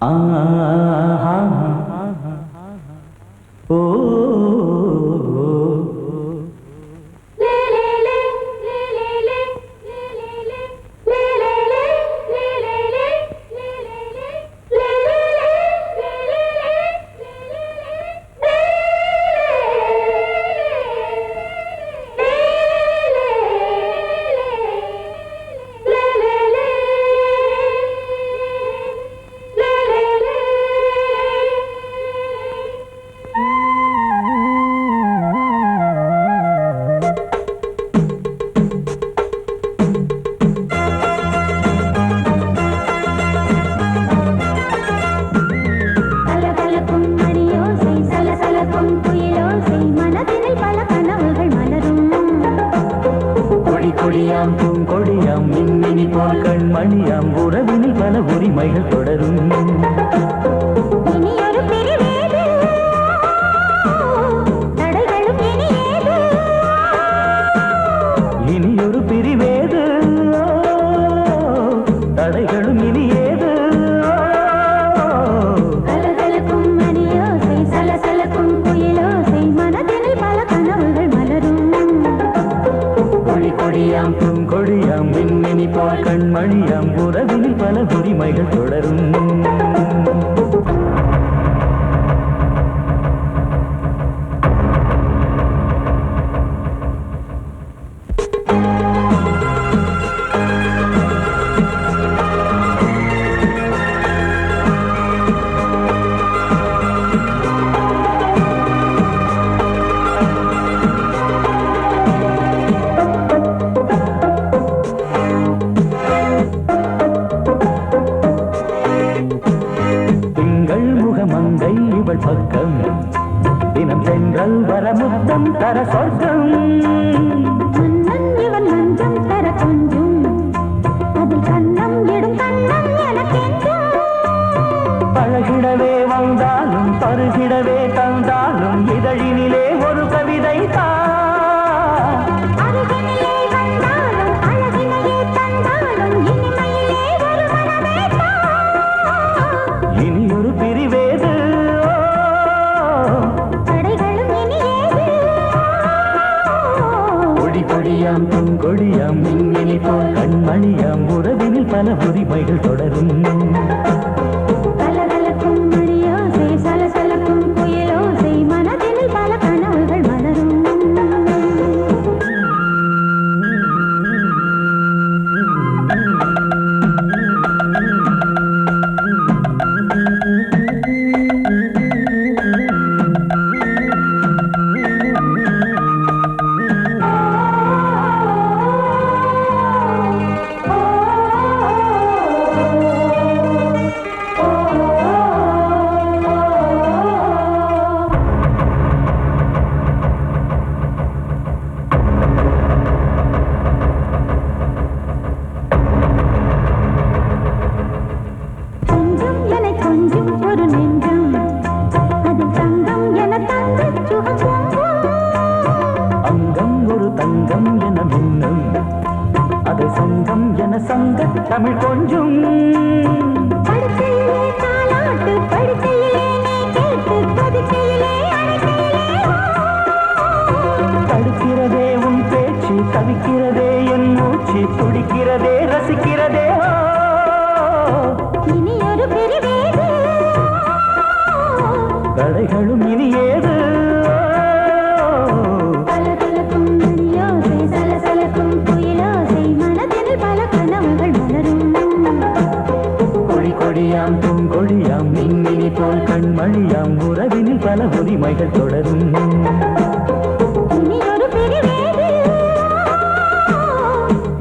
ஆஹா ஓ கொடியாம் பூங்கொடியாம் மின்மினி போல் கண்மணியாம் உறவினில் பல உரிமைகள் தொடரும் இனியொரு பிரிவேது தடைகளும் இனியேது கலகலக்கும் மணியோசை சலசலக்கும் குயிலோசை மனதினில் பல கனவுகள் மலரும் கொடியாம் பூங்கொடியாம் மின்மினி போல் கண்மணியாம் உறவினில் பல உரிமைகள் தொடரும் மங்கை இவள் பக்கம் தினம் சென்றல் வரமுத்தம் தர சொர்க்கம் மன்னன் இவன் மஞ்சம் தர கொஞ்சம் அதில் கண்ணம் இடும் கண்ணம் எனக்கென்றும் பழகிடவே வந்தாலும் பருகிடவே தந்தாலும் இதழினிலே ஒரு கவிதை அருகினிலே வந்தாலும் அழகினையே தந்தாலும் இனிமையிலே ஒரு மனமே இனியொரு பிரிவேது தடைகளும் இனியேது கொடியாம் பூங்கொடியாம் மின்மினி போல் கண்மணியாம் உறவினில் பல உரிமைகள் தொடரும் கலகலக்கும் மணியோசை சலசலக்கும் குயிலோசை மனதினில் பல கனவுகள் மலரும் கொஞ்சம் ஒரு நெஞ்சம் அதில் தங்கம் என தங்க சுகம் அங்கம் ஒரு தங்கம் என மின்னும் அதை சங்கம் என சங்க தமிழ் கொஞ்சம் படுக்கையிலே தாலாட்டு படுக்கையிலே நீ கேட்டு படுக்கையிலே தடுக்கிறதே உன் பேச்சு தவிக்கிறதே என் மூச்சு துடிக்கிறதே ரசிக்கிறதே இனியொரு பிரிவேது தடைகளும் இனியேது கலகலக்கும் மணியோசை சலசலக்கும் குயிலோசை மனதினில் பல கனவுகள் மலரும் கொடியாம் பூங்கொடியாம் மின்மினி போல் கண்மணியாம் உறவினில் பல உரிமைகள் தொடரும் இனியொரு பிரிவேது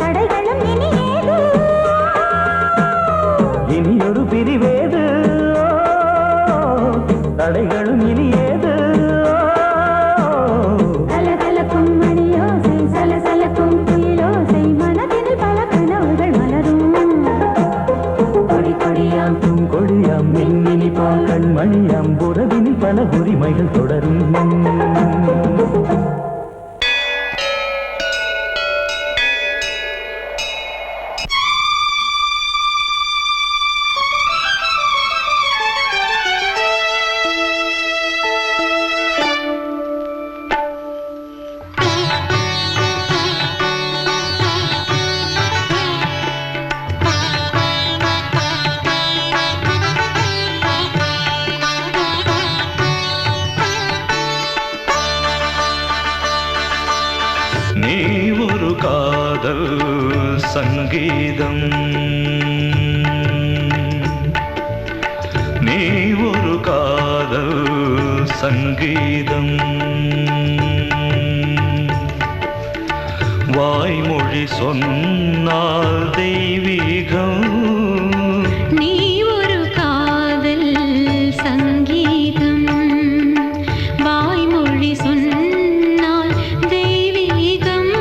தடைகளும் இனியேது காதல் சங்கீதம் நீ ஒரு காதல் சங்கீதம் வாய்மொழி சொன்னால் தெய்வீகம் நீ ஒரு காதல் சங்கீதம் வாய்மொழி சொன்னால் தெய்வீகம்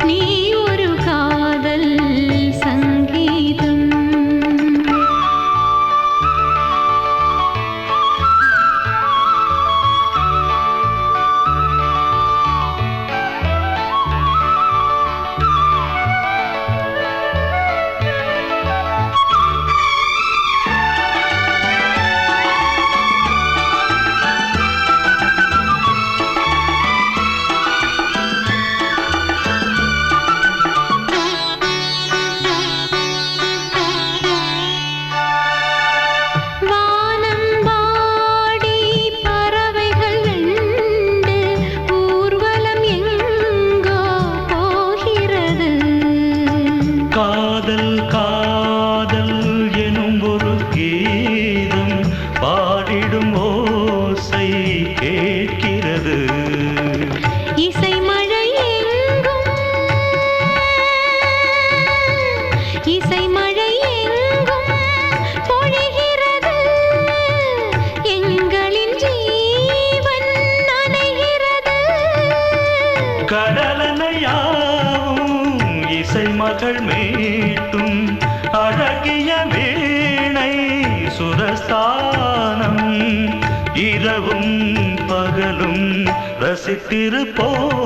நீ ஒரு காதல் சங்கீதம் காதல் காதல் எனும் ஒரு கீதம் பாடிடும் ஓசை கேட்கிறது இசை மழை எங்கும் இசை மழை எங்கும் பொழிகிறது எங்களின் ஜீவன் நனைகிறது கடலனையாவும் இசை மகள் மீட்டும் அழகிய வீணை சுரஸ்தானம் இரவும் பகலும் ரசித்திருப்போம்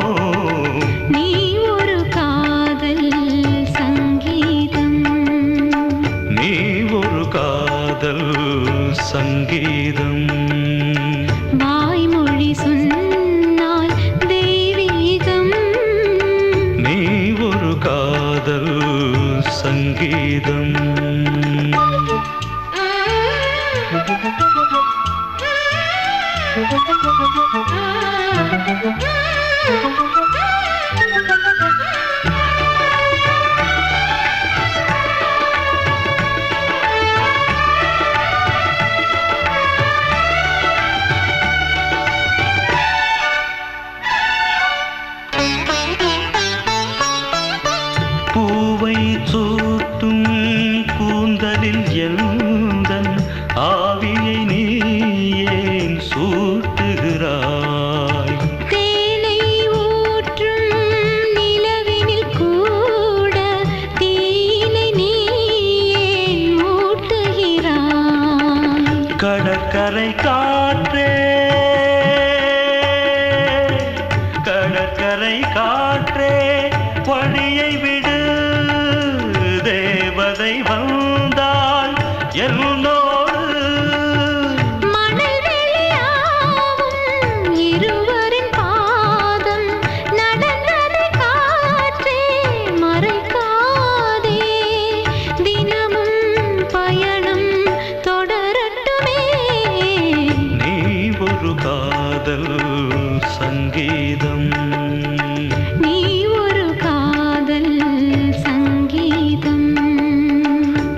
நீ ஒரு காதல் சங்கீதம் நீ ஒரு காதல் சங்கீதம் வாய்மொழி சொன்னால் தெய்வீகம் நீ ஒரு காதல் சங்கீதம் பூவை சூட்டும் கூந்தலில் எந்தன் ஆவியை நீ ஏன் சூட்டுகிறாய் தேனை ஊற்றும் நிலவினில் கூட தீனை நீ ஏன் மூட்டுகிறாய் கடற்கரை காற்றே கடற்கரை காற்றே வழியை விடு தேவதை வந்தால் என்னோடு மணல் வெளியாகும் இருவரின் பாதம் நடந்ததை காற்றே மறைக்காதே தினமும் பயணம் தொடரட்டுமே நீ ஒரு காதல் சங்கீதம் நீ ஒரு காதல் சங்கீதம்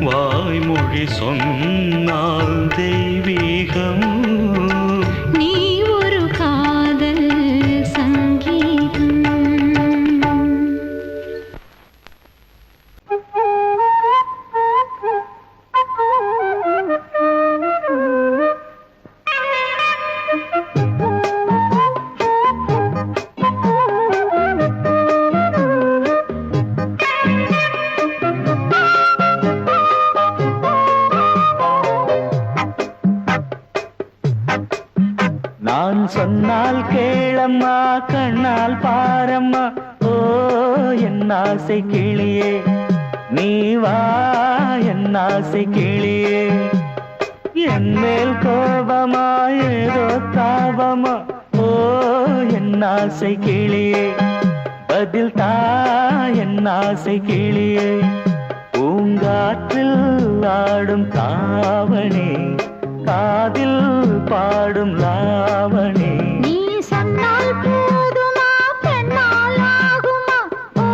வாய்மொழி சொன்னால் தெய்வீகம் நீ ஒரு காதல் சங்கீதம் நான் சொன்னால் கேளம்மா கண்ணால் பாரம்மா ஓ என் ஆசை கிளியே நீ வா என் ஆசை கிளியே என் மேல் கோபமா ஏதோ தாபமா ஓ என் ஆசை கிளியே பதில் தா என் ஆசை கிளியே பூங்காற்றில் ஆடும் தாவணி காதில் பாடும் லாவணி நீ சொன்னால் போதுமா பெண்ணால் ஆகுமா ஓ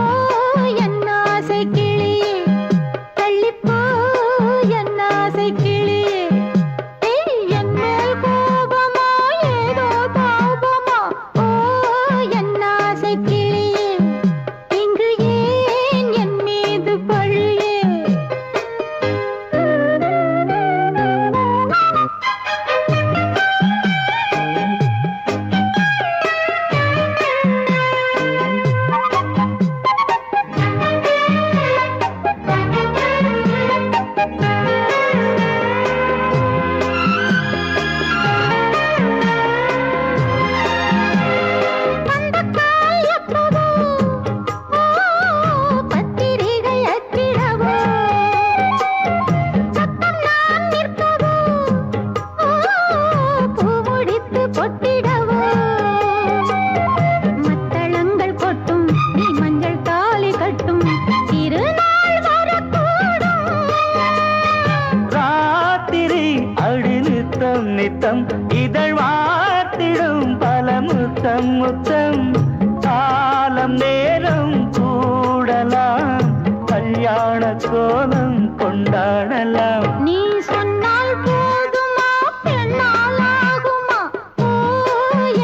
கல்யாண கோலம் கொண்டாடலாம். நீ சொன்னால் போதுமா பெண்ணால் ஆகுமா? ஓ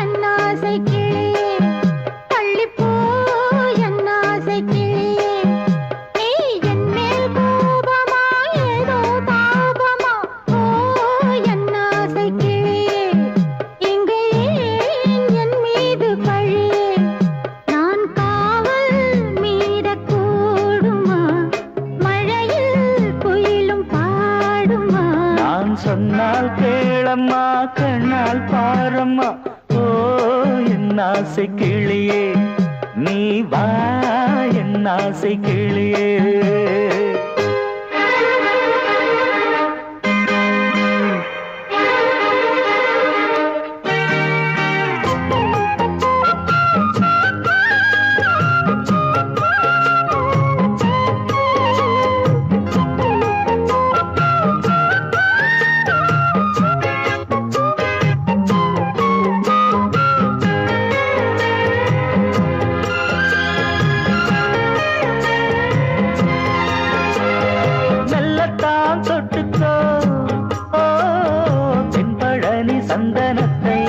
என் ஆசை கிளியே, தள்ளிப்போ என் ஆசை கிளியே. நீ என் மேல் கோபமா ஏதோ தாபமா? ஓ என் ஆசை கிளியே, இங்கே ஏன் என் மீது பழியே? நான் காவல் மீறக்கூடுமா? மழையில் குயிலும் பாடுமா? நான் சொன்னால் கேளம்மா கண்ணால் பாரம்மா. ஓ என் ஆசை கிளியே, நீ வா என் ஆசை கிளியே. மெல்லத்தான் தொட்டுக்கோ ஓ தென்பழனி சந்தனத்தை,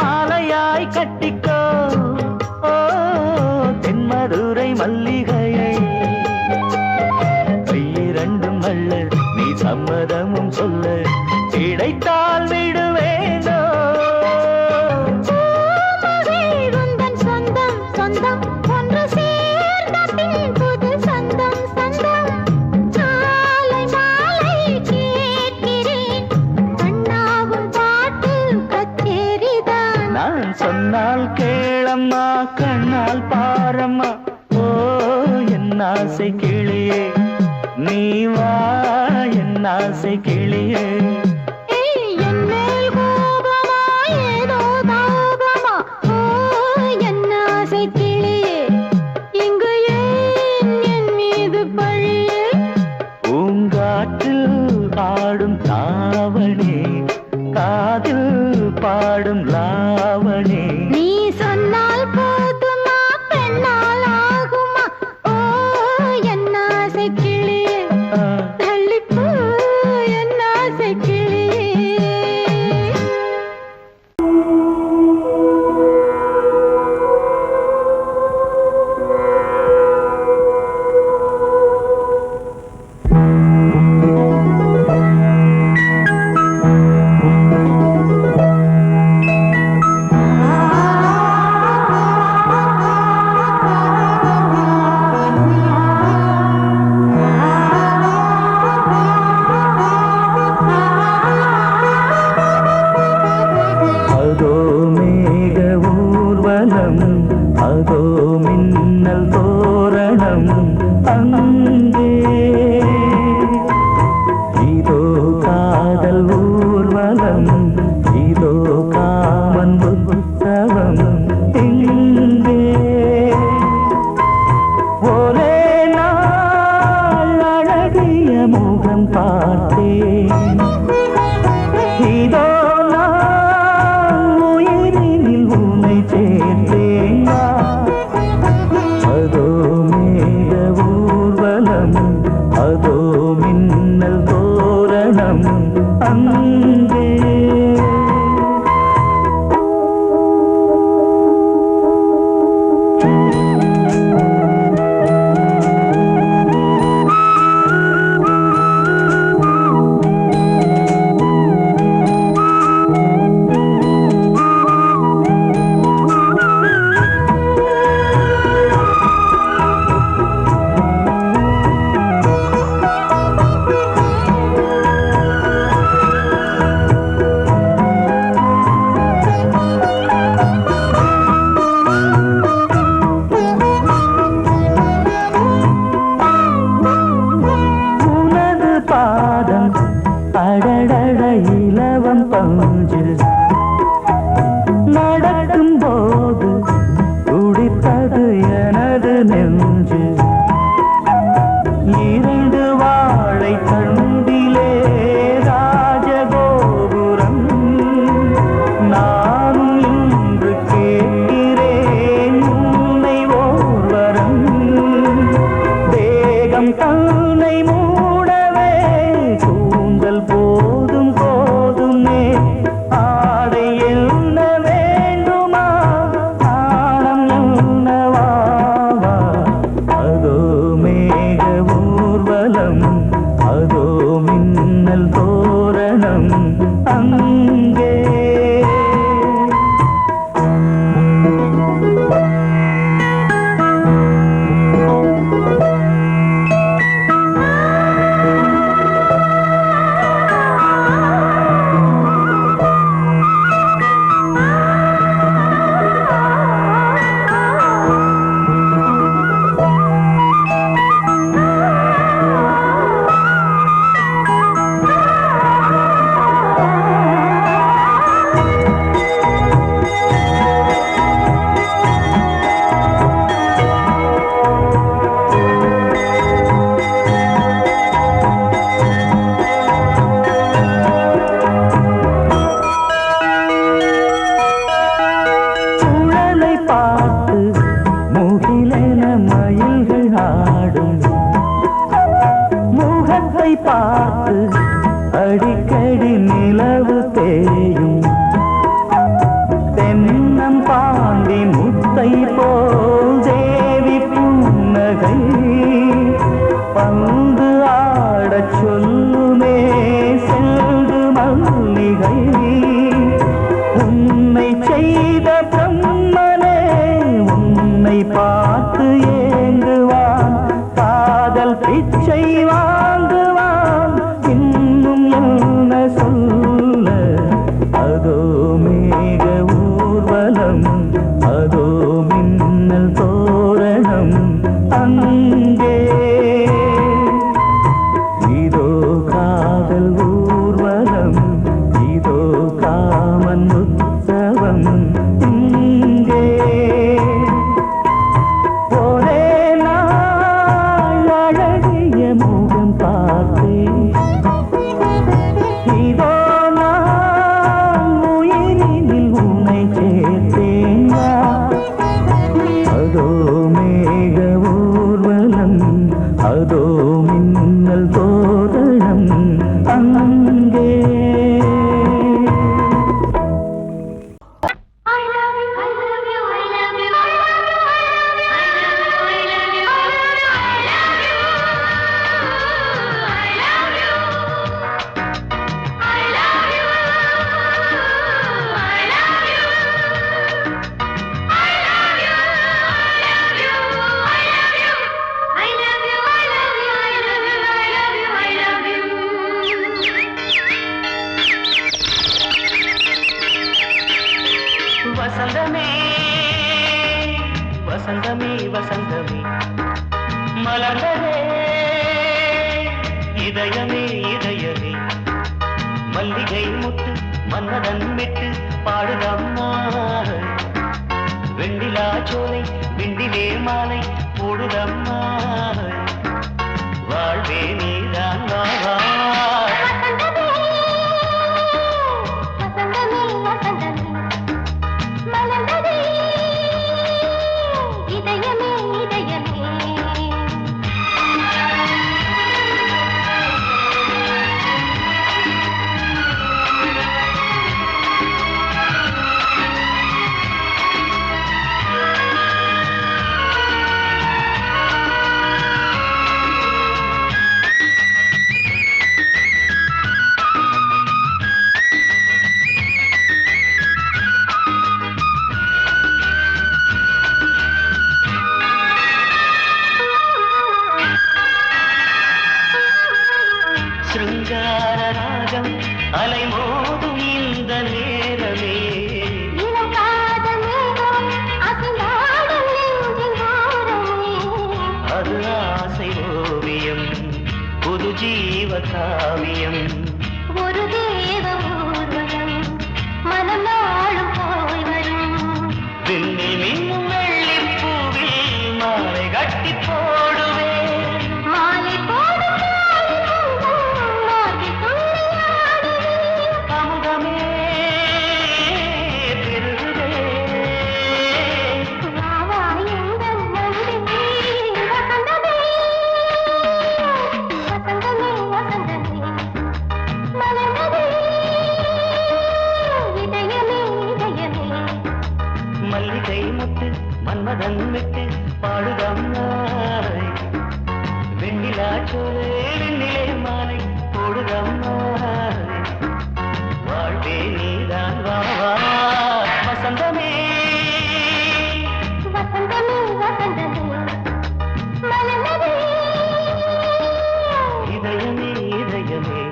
மாலையாய் கட்டிக்கோ ஓ தென்மதுரை மல்லிகையை. கையிரண்டும் அள்ள நீ சம்மதமும் சொல்ல, கிடைத்தால் விடுவேனோ. உந்தன் சொந்தம் சொந்தம் ஒன்று சேர்ந்த பின் புது சொந்தம் சொந்தம். மாலை மாலை கேட்கிறேன், கண்ணாவும் பாட்டு கச்சேரிதான். நான் சொன்னால் கேளம்மா கண்ணால் பாரம்மா. ஓ என் ஆசை கிளியே, நீ வா என் ஆசை கிளியே. என் மேல் கோபமா ஏதோ தாபமா? ஓ என் ஆசை கிளியே, இங்கு ஏன் என் மீது பழியே? பூங்காற்றில் ஆடும் தாவணி, காதில் பாடும் லாவணி. நீ சொன்னால் போதுமா பெண்ணால் ஆகுமா? ஓ என் ஆசை கிளியே, தள்ளிப்போ என் ஆசை கிளியே. அதோ மேக ஊர்வலம், அதோ மின்னல் தோரணம் அங்கே. இதோ காதல் ஊர்வலம், இதோ காமன் உற்சவம் இங்கே. ஒரே நாள் அழகிய முகம் பார்த்தேன், இதோ நான் உயிரினில் உன்னை சேர்த்தேன். அதோ மேக ஊர்வலம், அதோ மின்னல் தோரணம் அங்கே. பார்த்து அடிக்கடி நிலவு தேயும் தென்னம் பாண்டி முத்தை போல் தேவி புன்னகை பந்து ஆடச் சொல்லுமே செல்து மல்லிகை உன்னை செய்த பிரம்மனே உன்னை பார்த்து ஏங்குவான் காதல் பிச்சை வாங்குவான் இன்னும் என்ன சொல்ல அதோ மேக ஊர்வலம் அதோ மின்னல் தோரணம் அங்கே இதோ காதல் ஊர்வலம் இதோ காமன் உற்சவம் இங்கே ஒரே நாள் அழகிய முகம் பார்த்தேன் இதோ நான் உயிரினில் உன்னை சேர்த்தேன் அதோ மேக ஊர்வலம் அதோ மின்னல் தோரணம் அங்கே வசந்தமே வசந்தமே வசந்தமே மலர்ந்ததே இதயமே இதயமே மல்லிகை முட்டு மன்னதன் விட்டு பாடுதம்மா வெண்ணிலா சோலை வெண்டிலே மாலை போடுதம்மா வாழ்வே நீதான் வா சிருங்கார ராகம் அலைமோதும் இந்த நேரமே அது ஆசை ஓவியம் புது ஜீவ காவியம் ஒரு தேவ ஊர்வலம் மனம் நாளும் போய் வரும் விண்ணில் மின்னும் வெள்ளி பூவில் மாலை கட்டி போடுவேன் மாலை போடும் அமுதமே பெருகுதே மல்லிகை முத்து மன்மதன் விட்டு பாடுதம்மா வெண்ணிலா சோலை வெண்ணிலே மாலை போடுதம்மா வாழ்வே நீதான் வா வசந்தமே வசந்தமே வசந்தமே மலர்ந்ததே இதயமே இதயமே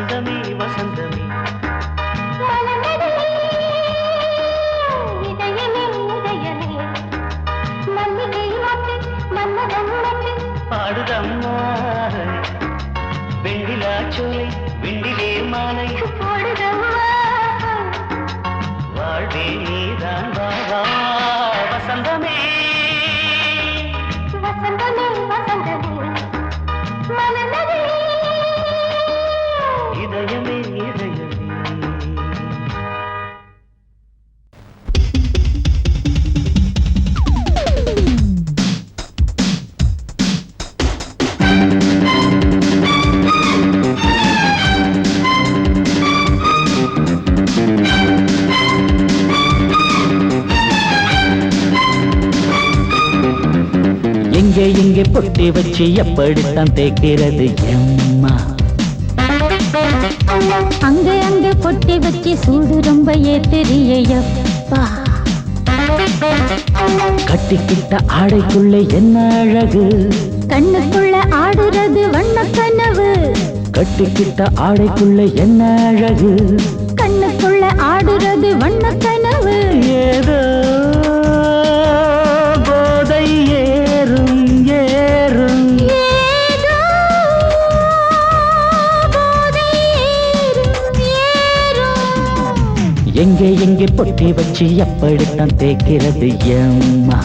வசந்தமே வசந்தமே மலர்ந்ததே இதயமே இதயமே மல்லிகை மொட்டு மன்மதன் மொட்டு பாடுதம்மா வெண்ணிலா சோலை வெண்ணிலே மாலை போடுதம்மா வாழ்வே நீதான் வா வா வசந்தமே வசந்தமே வசந்தமே மலர்ந்ததே இதயமே இதயமே எங்கே எங்கே பொட்டி வச்சு எப்படித்தான் தேய்க்கிறது எம்மா அங்க அங்க பொட்டி வச்சு சூடு ரொம்ப ஏத்தெரியப்பா கட்டிக்கிட்ட ஆடைக்குள்ளே என்ன அழகு கண்ணுக்குள்ள ஆடுறது வண்ண கனவு கட்டிக்கிட்ட ஆடைக்குள்ளே என்ன அழகு கண்ணுக்குள்ள ஆடுறது வண்ண கனவு ஏதோ போதை ஏறும் ஏறும் ஏதோ போதை ஏறும் ஏறும் எங்கே எங்கே பொட்டி வச்சு எப்படித்தான் தேய்க்கிறது எம்மா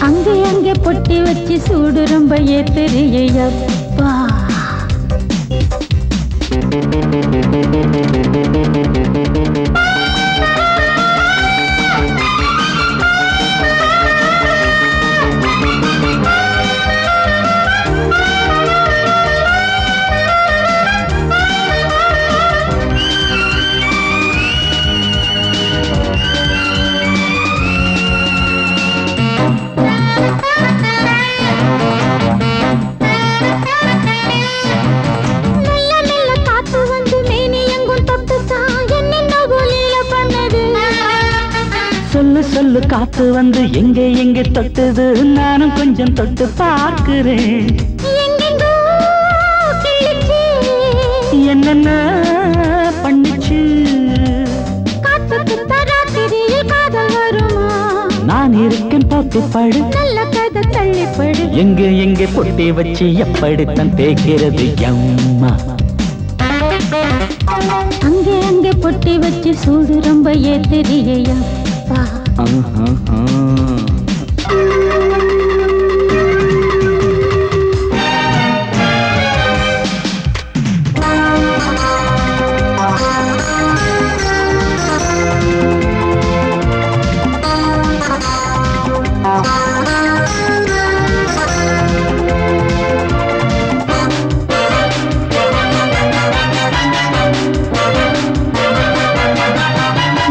அங்கே அங்கே பொட்டி வச்சு சூடு ரொம்ப ஏத்தெரியப்பா சொல்லு சொல்லு காத்து வந்து எங்கே எங்கே தொட்டது நானும் கொஞ்சம் தொட்டு பார்க்கிறேன் என்னென்ன பண்ணிச்சு நான் இருக்கேன் பார்த்து படு நல்ல கதை தள்ளிப்படு எங்கே எங்கே பொட்டி வச்சு எப்படித்தான் தேய்க்கிறது எம்மா அங்கே அங்கே பொட்டி வச்சு சூடு ரொம்ப ஏத்தெரியப்பா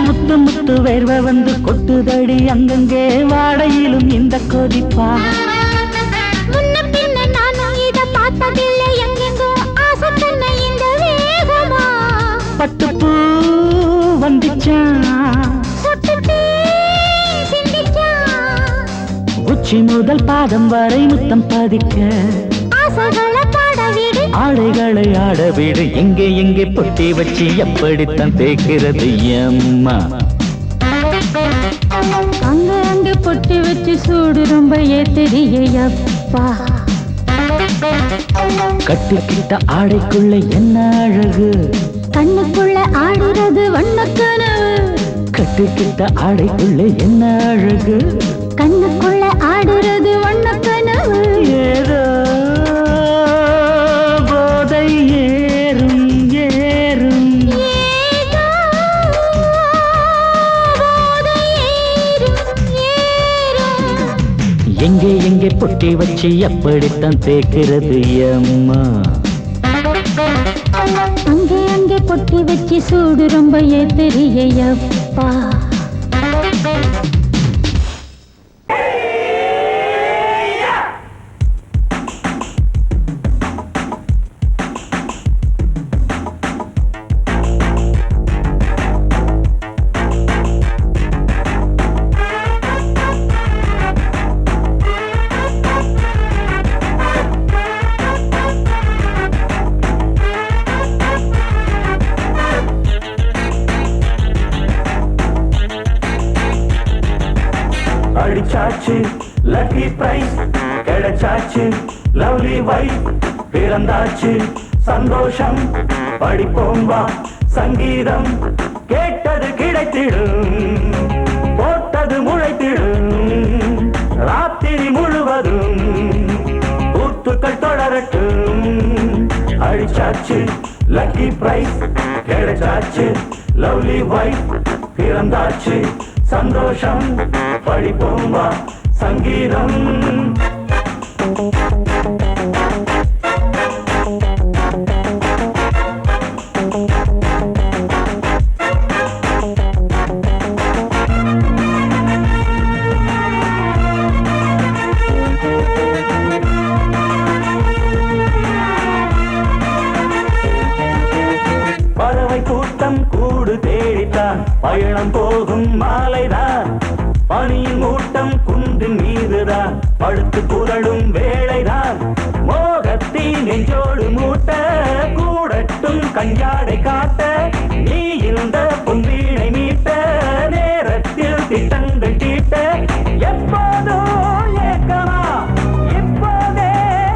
முத்து முத்து வேர்வை வந்து கொட்டுதடி அங்கங்கே வாடையிலும் இந்த கொதிப்பா முன்ன பின்ன நானும் இத பார்த்ததில்லை எங்கெங்கோ ஆசை தன்னை இந்த வேகமா பட்டுப்பூ வந்துச்சா சொட்டுட்டே சிந்திச்சா உச்சி முதல் பாதம் வரை முத்தம் பதிக்க ஆசைகளை பாட விடு ஆடைகளை ஆட விடு எங்கே எங்கே பொட்டி வச்சு எப்படித்தான் தேய்க்கிறது எம்மா அங்க அங்க பொட்டி வச்சு சூடு ரொம்ப ஏத்தெரியப்பா கட்டிக்கிட்ட ஆடைக்குள்ள என்ன அழகு கண்ணுக்குள்ள ஆடுறது வண்ண கனவு கட்டிக்கிட்ட ஆடைக்குள்ள என்ன அழகு கண்ணுக்குள்ள ஆடுறது வண்ண கனவு ஏதோ போதை ஏறும் ஏறும் ஏதோ போதை ஏறும் ஏறும் எங்கே எங்கே பொட்டி வச்சு எப்படித்தான் தேய்க்கிறது எம்மா அங்கே அங்கே பொட்டி வச்சு சூடு ரொம்ப ஏத்தெரியப்பா அடிச்சாச்சு லக்கி பிரைஸ் கிடைச்சாச்சு லவ்லி வைஃப் பிறந்தாச்சு சந்தோஷம் படிப்போம் வா சங்கீதம் கேட்டது கிடைத்திடும் போட்டது முளைத்திடும் ராத்திரி முழுவதும் கூத்துக்கள் தொடரட்டும் அடிச்சாச்சு லக்கி பிரைஸ் கிடைச்சாச்சு லவ்லி வைஃப் பிறந்தாச்சு சந்தோஷம் படிப்போம் வா சங்கீதம் பறவை கூட்டம் கூடு தேடித்தான் பயணம் போகும் மாலைதான் பனியின் மூட்டம் குன்றின் மீதுதான் படுத்து புரளும் வேளைதான் மோகத்தின் நெஞ்சோடு மூட்ட கூடட்டும் கஞ்சாடை காட்ட நீ இந்த பொன்வீணை மீட்ட நேரத்தில் திட்டங்கள் தீட்ட எப்போதோ ஏக்கமா இப்போதே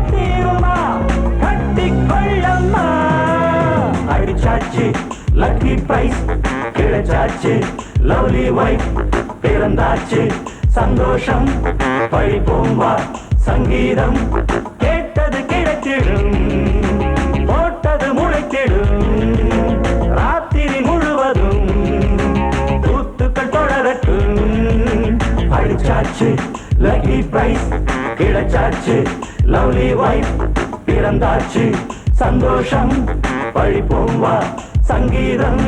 தீருமா கட்டிக்கொள்ளம்மா அடிச்சாச்சு லக்கி பிரைஸ் கிடைச்சாச்சு லவ்லி வைஃப் பிறந்தாச்சு சந்தோஷம் படிப்போம் வா சங்கீதம் கேட்டது கிடைத்திடும் போட்டது முளைத்திடும் ராத்திரி முழுவதும் கூத்துக்கள் தொடரட்டும் அடிச்சாச்சு லக்கி பிரைஸ் கிடைச்சாச்சு லவ்லி வைஃப் பிறந்தாச்சு சந்தோஷம் படிப்போம் வா சங்கீதம்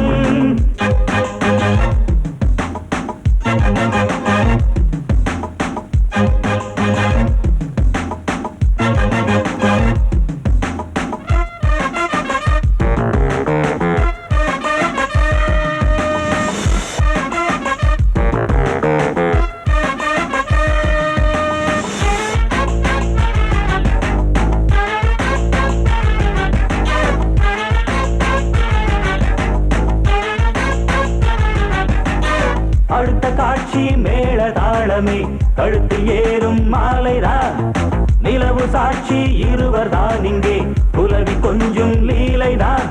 அடுத்த காட்சி மேள தாளமே கழுத்தில் ஏறும் மாலைதான் நிலவு சாட்சி இருவர் தான் இங்கே புலவி கொஞ்சம் லீலைதான்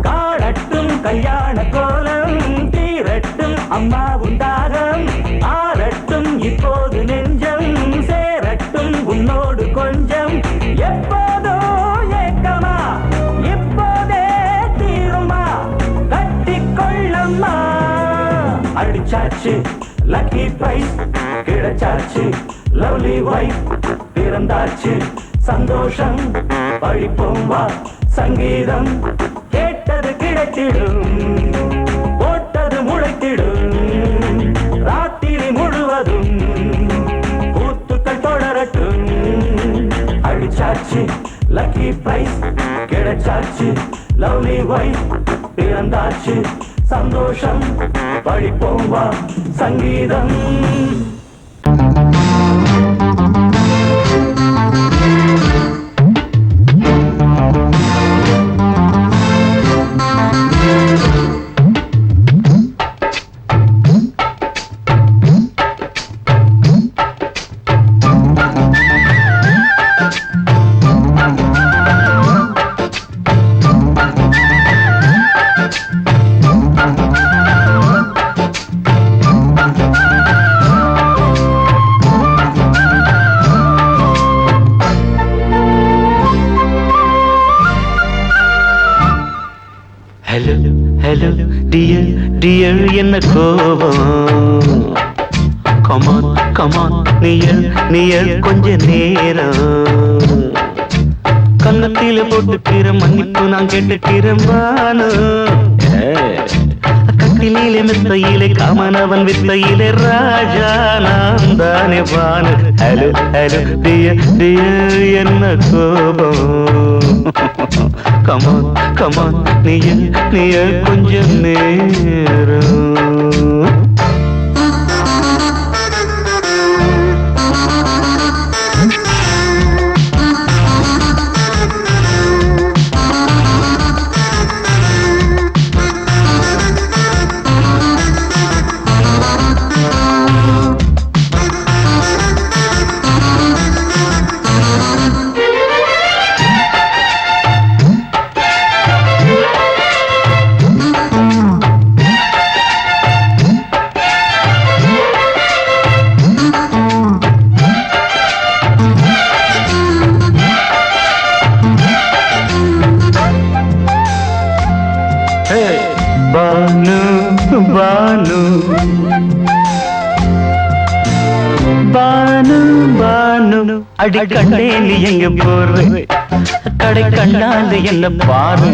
காணட்டும் கல்யாண கோலம் தீரட்டும் அம்மா உண்டாகம் ஆரட்டும் இப்போது நெஞ்சம் சேரட்டும் உன்னோடு கொஞ்சம் எப்போதோ ஏக்கமா இப்போதே தீருமா கட்டிக்கொள்ளம்மா அடிச்சாச்சு லக்கி பிரைஸ் கிடைச்சாச்சு லவ்லி வைஃப் பிறந்தாச்சு சந்தோஷம் படிப்போம் வா சங்கீதம் கேட்டது கிடைத்திடும் போட்டது முளைத்திடும் ராத்திரி முழுவதும் கூத்துக்கள் தொடரட்டும் அடிச்சாச்சு லக்கி பிரைஸ் கிடைச்சாச்சு லவ்லி வைஃப் பிறந்தாச்சு சந்தோஷம் படிப்போம் வா சங்கீதம் ஹலோ ஹலோ டியர் டியர் என்ன கோபம் கமான் கமான் நியர் நியர் கொஞ்ச நேரம் கன்னத்தில போட்டுக்கிற மன்னிப்பு நான் கேட்டுக்கிறேன் வானு கட்டிலே மெத்தையிலே காமனவன் வித்தையிலே ராஜா நான் தானே வானு ஹலோ ஹலோ டியர் டியர் என்ன கோபம் கமான் கமான் நீய கொஞ்சம் நேரம் பானு பானு பானு பானு அடி கண்டே நீ எங்க போற கடை கண்ணாந்து என்ன பாரு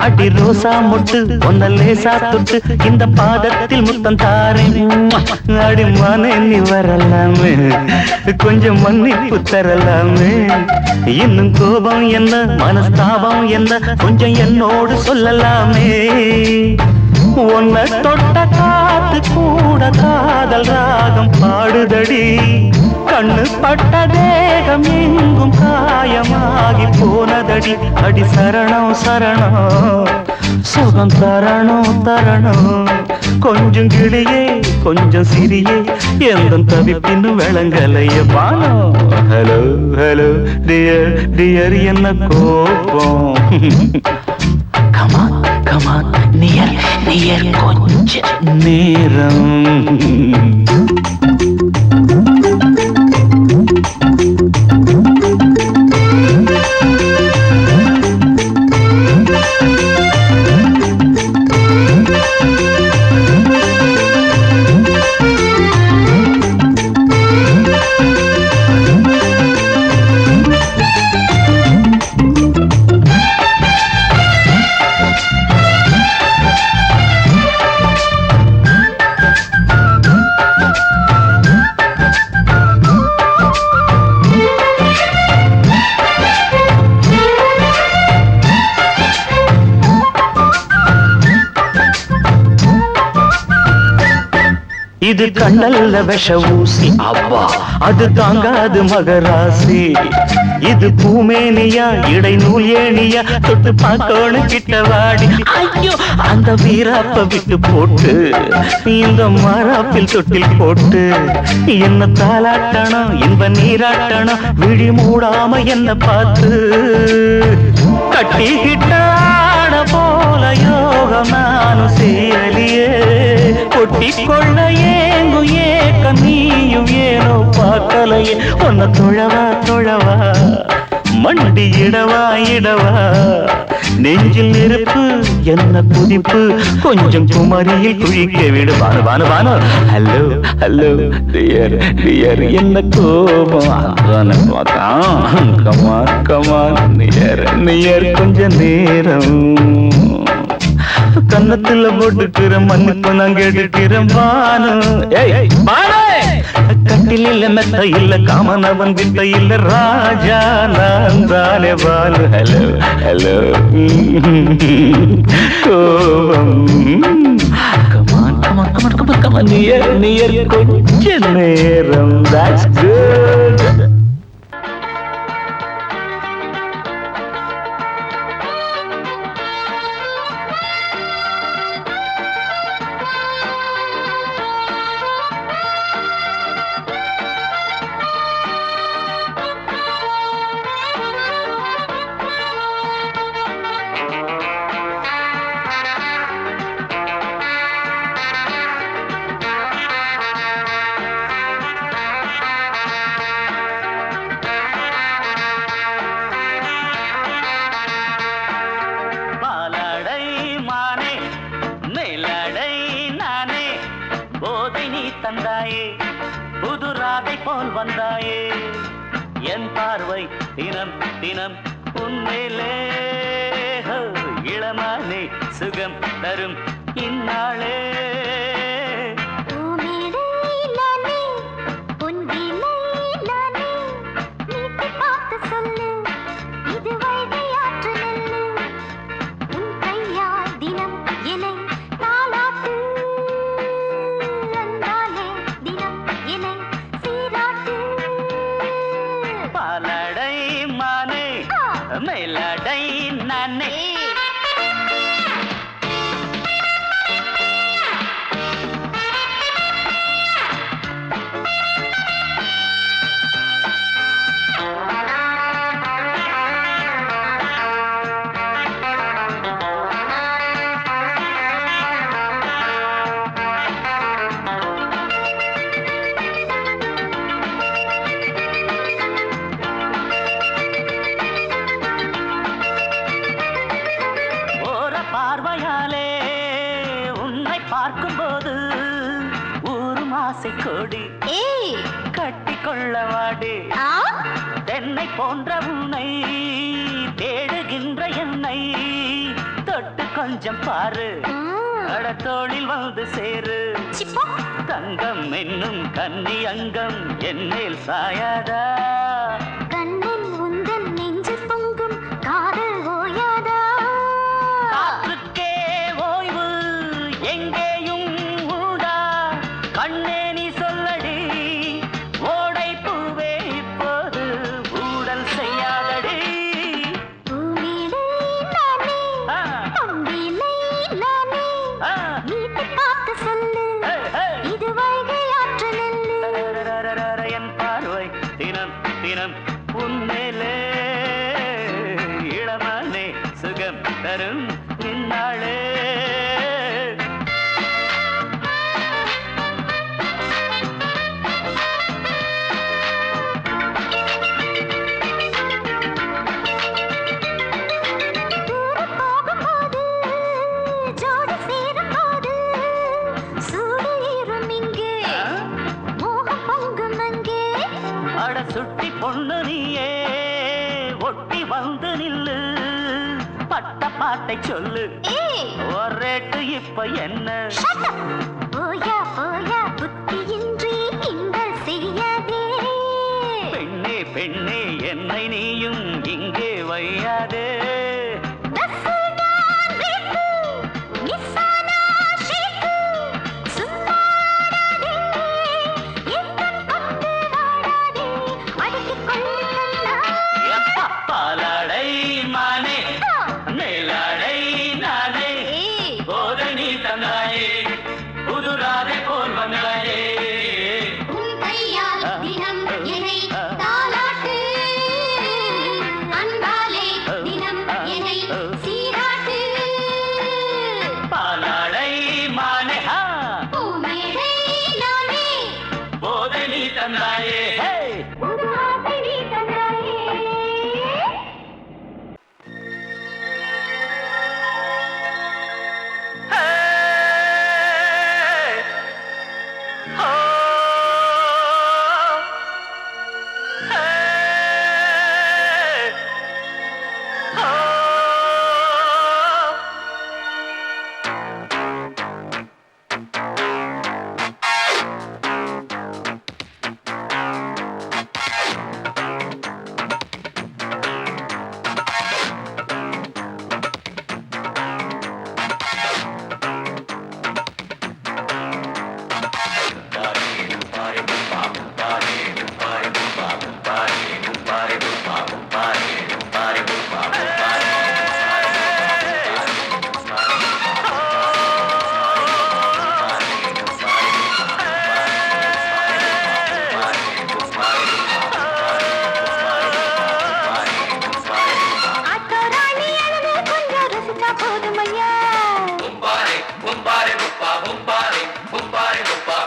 அடி ரோசா முட்டு ஒன்ன லேசா தொட்டு இந்த பாதத்தில் முத்தம் தாரே அடி மானே நீ வரலாமே கொஞ்சம் மன்னிப்பு தரலாமே இன்னும் கோபம் என்ன மனஸ்தாபம் என்ன கொஞ்சம் என்னோடு சொல்லலாமே உன்னை தொட்ட காத்து கூட காதல் ராகம் பாடுதடி கண்ணு பட்ட தேகம் எங்கும் காயமாகி போனதடி அடி சரணம் சரணம் சுகம் தரணும் தரணும் கொஞ்சம் கிளியே கொஞ்சம் சிறியே எந்த தவிப்பின்னு விளங்கலைய பானோ ஹலோ ஹலோ டியர் டியர் என்ன கோபம் கமான் கமான் நியர் நியர் கொஞ்ச நேரம் இது கண்ணல்ல விஷ ஊசி அப்பா அது தாங்காது மகராசி இது பூமேனியா இடை நூல் ஏனியா தொட்டு பார்க்கணும் கிட்டவாடி ஐயோ அந்த வீராப்ப விட்டு போட்டு இந்த மாறாப்பில் தொட்டில் போட்டு என்ன தாளாட்டணும் இன்ப நீராட்டணும் விழி மூடாம என்ன பார்த்து கட்டிக்கிட்ட போல யோகம் நானும் சேரலியே கொட்டி கொள்ள ஏங்கும் ஏக்க நீயும் ஏனோ பார்க்கலையே உன்னை தொழவா தொழவா மண்டி இடவா இடவா நெஞ்சில் நெருப்பு என்ன புதிப்பு கொஞ்சம் குமரியில் குழிக்க விடு வானு வானு வானு ஹலோ ஹலோ டியர் டியர் என்ன கோபம் பார்த்தான் கமான் கமான் நியர் நியர் கொஞ்ச நேரம் கன்னத்துல போட்டுக்கிற மன்னிப்பு நான் கேட்டுக்கிறேன் பானு கட்டில் இல்ல மெத்த இல்ல காமனவன் வித்த இல்ல ராஜா நான் தானே பானு ஹலோ ஹலோ கோபம் come on come on come on come on come on near near கொஞ்ச நேரம் that's good தந்தாயே புது ராதை போல் வந்தாயே என் பார்வை தினம் தினம் உன்மேலே இளமானே சுகம் தரும் இந்நாளே மேலடை நானே ஆசை கோடி ஏய் கட்டி கொள்ளவாடி ஆ தென்னை போன்ற உன்னை தேடுகின்ற என்னை தொட்டு கொஞ்சம் பாரு கடத்தோளில் வந்து சேரு சிப்பா தங்கம் என்னும் கன்னி அங்கம் என்னேல் சாயாதா கண்ணின் உந்தன் நெஞ்சு பொங்கும் காதல் ஓயாதா காற்றுக்கே ஓய்வு எங்கேயும் உண்டா கண்ணே நீ சொல்லடி ஓடை பூவே இப்போது ஊடல் செய்யாதடி பூமியிலே நானே ஆ, பொங்கிலே நானே ஆ, வீட்டை பார்க்க சொல்லு ஹே, ஹே. இது வைகை ஆற்று நெல்லு ரரரரரர, என் பார்வை தினம் தினம் உன்மேலே இளமானே சுகம் தரும் நின்னாளே தூரம் போகும்போது ஜோடி சேரும்போது சூடு ஏறும் இங்கே மோகம் பொங்கும் அங்கே அட சுட்டி பொண்ணு நீயே ஒட்டி வந்து நில்லு பட்ட பாட்டை சொல்லு ஏய் ஒரு ரேட்டு இப்ப என்ன shut up போயா போயா புத்தியின்றி கிண்டல் செய்யாதே பெண்ணே பெண்ணே என்னை நீயும் இங்கே வையாதே தஸ்ஸுதான் ரேக்கு மிஸ்ஸானா ஷேக்கு சும்மாடாதே எத்தன் கொண்டு வாடாதே அடக்கிக் கொள்ளு கண்ணா எப்பா பாலாடை மானே மேலாடை நானே ஏய் போதை நீ தந்தாயே புதுராதை போல் வந்தாயே உன் கையால் தினம் என்னை தாலாட்டு அன்பாலே தினம் என்னை சீராட்டு பாலாடை மானே ஹா பூமேடை நானே போதை நீ தந்தாயே ஹே! புது ஆசை நீ தந்தாயே ஹே! ஹோ! ஹே! ஹோ! ஆட்டோராணி அழகு கொஞ்சம் ரசிச்சா போதுமையா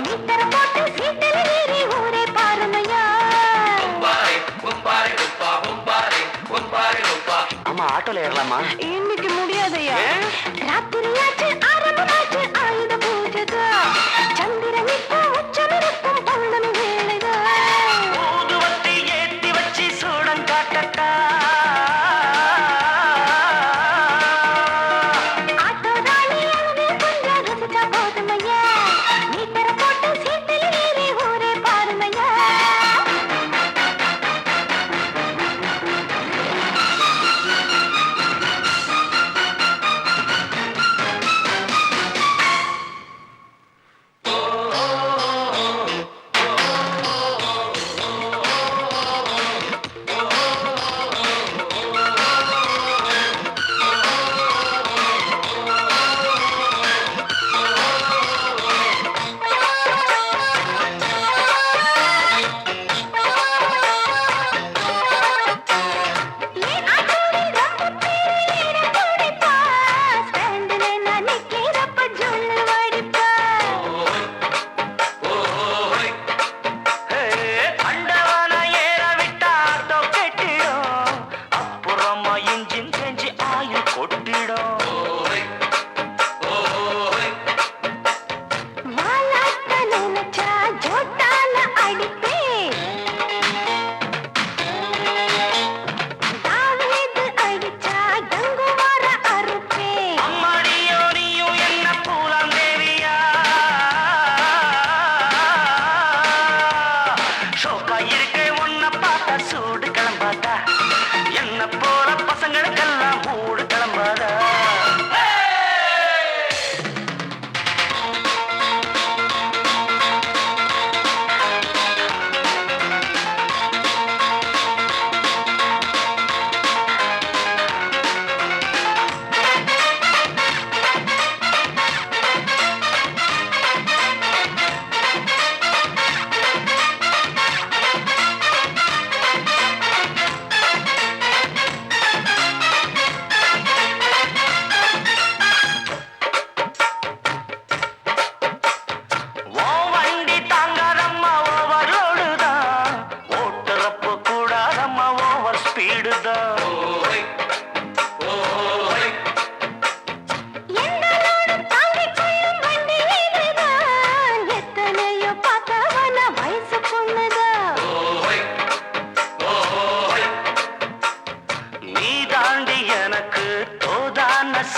மீட்டர போட்டு சீட்டில் ஏறி ஊரே பாருமையா ஆமா ஆட்டோல ஏறலாமா இன்னைக்கு முடியாதையா ராத்திரியாச்சு ஆரம்பமாச்சு ஆயுத பூஜைதா சந்திரன் இப்போ உச்சமிருக்கும் பௌர்ணமி வேளைதா ஊதுவத்தி ஏத்தி வச்சு சூடம் காட்டட்டா ஆட்டோராணி அழகு கொஞ்சம் ரசிச்சா போதுமையா மீட்டர போட்டு சீட்டில் ஏறி ஊரே பாருமையா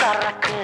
சரக்கு